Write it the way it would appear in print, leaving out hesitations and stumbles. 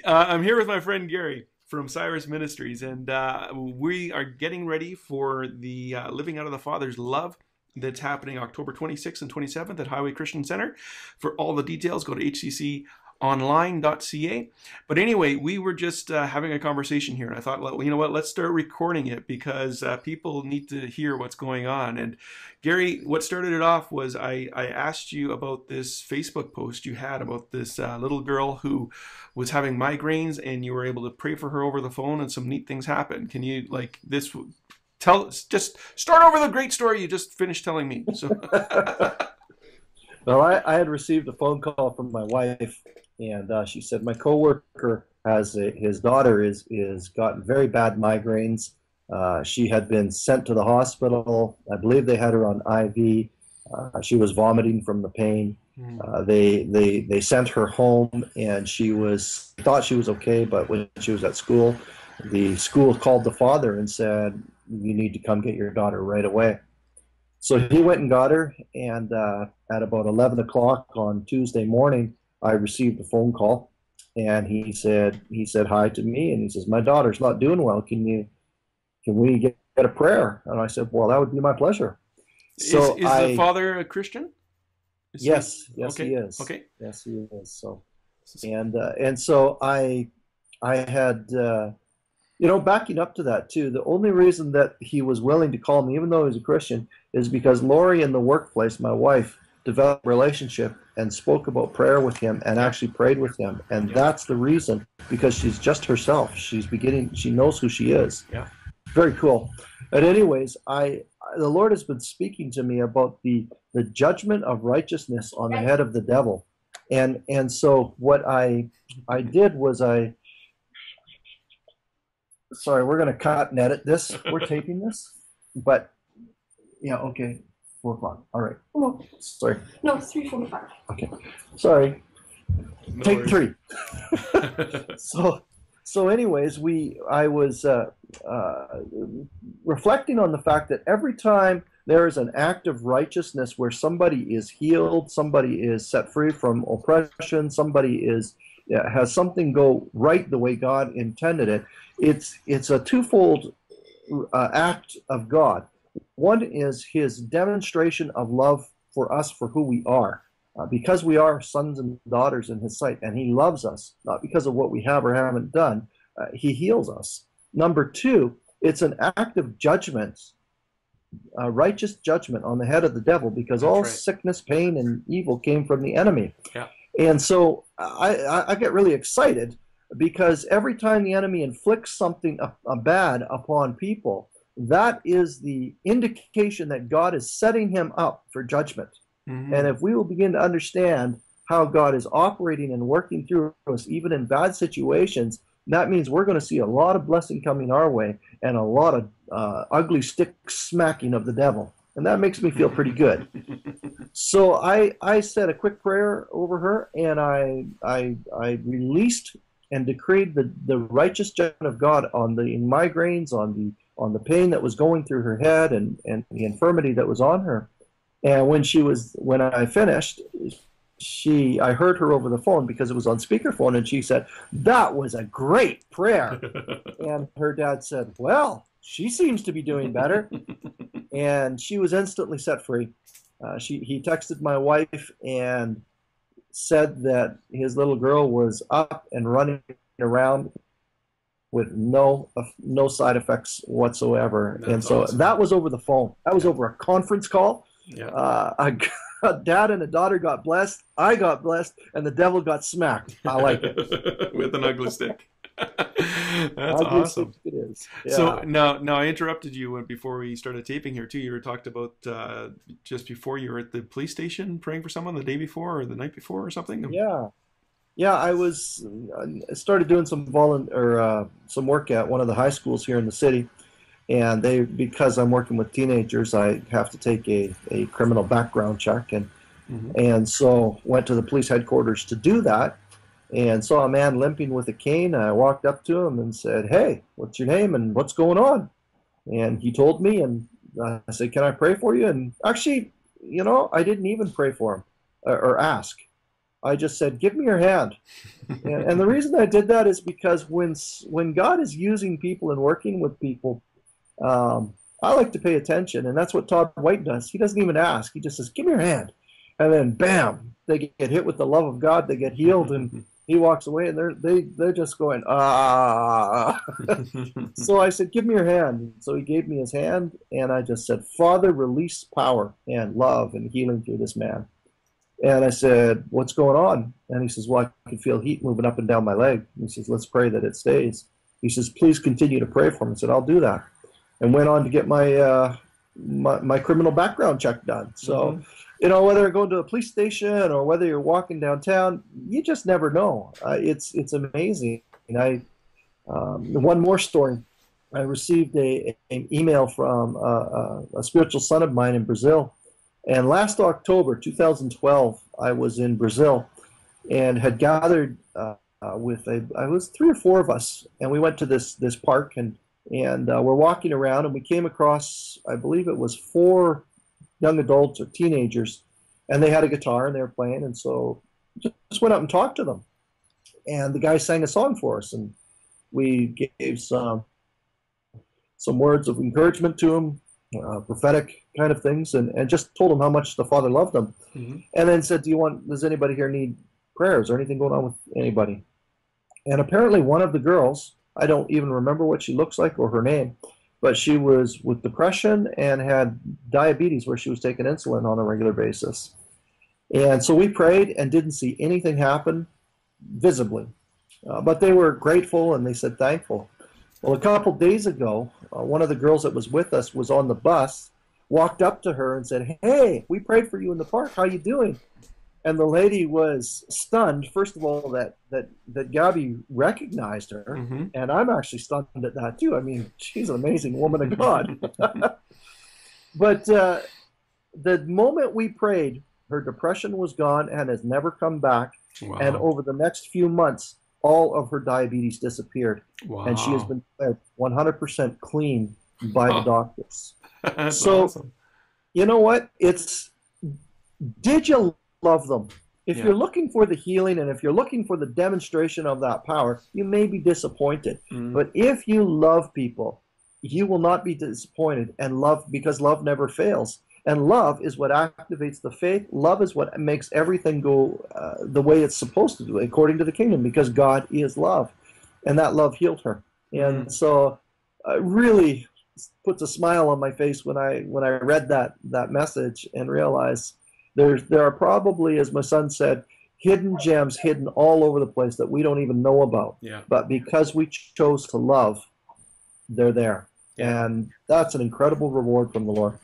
I'm here with my friend Gary from Cyrus Ministries, and we are getting ready for the Living Out of the Father's Love that's happening October 26th and 27th at Highway Christian Center. For all the details, go to hcconline.ca. But anyway, we were just having a conversation here, and I thought, well, you know what, let's start recording it because people need to hear what's going on. And Gary, what started it off was I asked you about this Facebook post you had about this little girl who was having migraines, and you were able to pray for her over the phone, and some neat things happened. Can you, like, this just start over the great story you just finished telling me? So Well, I had received a phone call from my wife, and she said my coworker his daughter is gotten very bad migraines. She had been sent to the hospital. I believe they had her on IV. She was vomiting from the pain. They sent her home, and thought she was okay. But when she was at school, the school called the father and said, "You need to come get your daughter right away." So he went and got her, and at about 11 o'clock on Tuesday morning, I received a phone call, and he said hi to me, and he says, "My daughter's not doing well. Can we get a prayer?" And I said, "Well, that would be my pleasure." So is the father a Christian? Yes, okay. he is. Okay. Yes, he is. So, and so I had, backing up to that too, the only reason that he was willing to call me, even though he was a Christian, is because Lori in the workplace, my wife, developed a relationship and spoke about prayer with him and actually prayed with him. And that's the reason, because she's just herself. She knows who she is. Yeah. Very cool. But anyways, the Lord has been speaking to me about the judgment of righteousness on the head of the devil. And so what I did was sorry, we're going to cut and edit this. We're taping this. But, yeah, okay. 4 o'clock. All right. No, Sorry. no, 3:45. Okay. Sorry. No Take worries. 3. So anyways, I was reflecting on the fact that every time there is an act of righteousness where somebody is healed, somebody is set free from oppression, somebody has something go right the way God intended it, it's a twofold act of God. One is his demonstration of love for us for who we are. Because we are sons and daughters in his sight, and he loves us, not because of what we have or haven't done, he heals us. Number two, it's an act of judgment, righteous judgment on the head of the devil, because That's all right. sickness, pain, and evil came from the enemy. Yeah. And so I get really excited because every time the enemy inflicts something bad upon people, that is the indication that God is setting him up for judgment. And if we will begin to understand how God is operating and working through us, even in bad situations, that means we're going to see a lot of blessing coming our way and a lot of ugly stick smacking of the devil. And that makes me feel pretty good. So I said a quick prayer over her, and I released and decreed the righteous judgment of God on the migraines, on the pain that was going through her head, and the infirmity that was on her. And when I finished, I heard her over the phone because it was on speakerphone, and she said, "That was a great prayer." And her dad said, "Well, she seems to be doing better." And she was instantly set free. He texted my wife and said that his little girl was up and running around with no side effects whatsoever. That's and so awesome. That was over the phone. That was over a conference call. Yeah. A dad and a daughter got blessed. I got blessed, and the devil got smacked. I like it. With an ugly stick. That's Ugly awesome. stick it is. Yeah. So now I interrupted you before we started taping here too. You were talked about just before you were at the police station praying for someone the day before or the night before or something. Yeah. I started doing some some work at one of the high schools here in the city, and because I'm working with teenagers, I have to take a criminal background check, and so went to the police headquarters to do that, and saw a man limping with a cane. I walked up to him and said, "Hey, what's your name and what's going on?" And he told me, and I said, "Can I pray for you?" And actually, I didn't even pray for him or ask. I just said, "Give me your hand." And the reason I did that is because when God is using people and working with people, I like to pay attention, and that's what Todd White does. He doesn't even ask; he just says, "Give me your hand," and then bam, they get hit with the love of God. They get healed, and he walks away, and they're just going ah. So I said, "Give me your hand." So he gave me his hand, and I just said, "Father, release power and love and healing through this man." And I said, "What's going on?" And he says, "Well, I can feel heat moving up and down my leg." He says, "Let's pray that it stays." He says, "Please continue to pray for me." I said, "I'll do that." And went on to get my criminal background check done. So, whether you're going to a police station or whether you're walking downtown, you just never know. It's amazing. And one more story. I received an email from a spiritual son of mine in Brazil. And last October, 2012, I was in Brazil and had gathered I was 3 or 4 of us, and we went to this park, and we're walking around, and we came across, I believe it was 4 young adults or teenagers, and they had a guitar and they were playing, and so just went up and talked to them, and the guy sang a song for us, and we gave some words of encouragement to him, prophetic kind of things, and just told him how much the Father loved them, and then said, does anybody here need prayers or anything going on with anybody? And apparently one of the girls, I don't even remember what she looks like or her name, but she was with depression and had diabetes where she was taking insulin on a regular basis. And so we prayed and didn't see anything happen visibly, but they were grateful and they said thankful. Well, a couple days ago, one of the girls that was with us was on the bus, walked up to her and said, "Hey, we prayed for you in the park. How you doing?" And the lady was stunned, first of all, that Gabby recognized her. And I'm actually stunned at that, too. I mean, she's an amazing woman of God. But the moment we prayed, her depression was gone and has never come back. Wow. And over the next few months, all of her diabetes disappeared. Wow. And she has been 100% clean by the doctors. That's so, awesome. You know what? Did you love them? If you're looking for the healing and if you're looking for the demonstration of that power, you may be disappointed. But if you love people, you will not be disappointed, and because love never fails. And love is what activates the faith. Love is what makes everything go the way it's supposed to do, according to the kingdom, because God is love. And that love healed her. And so really puts a smile on my face when I read that message and realized there are probably, as my son said, hidden gems hidden all over the place that we don't even know about. Yeah. But because we chose to love, they're there. Yeah. And that's an incredible reward from the Lord.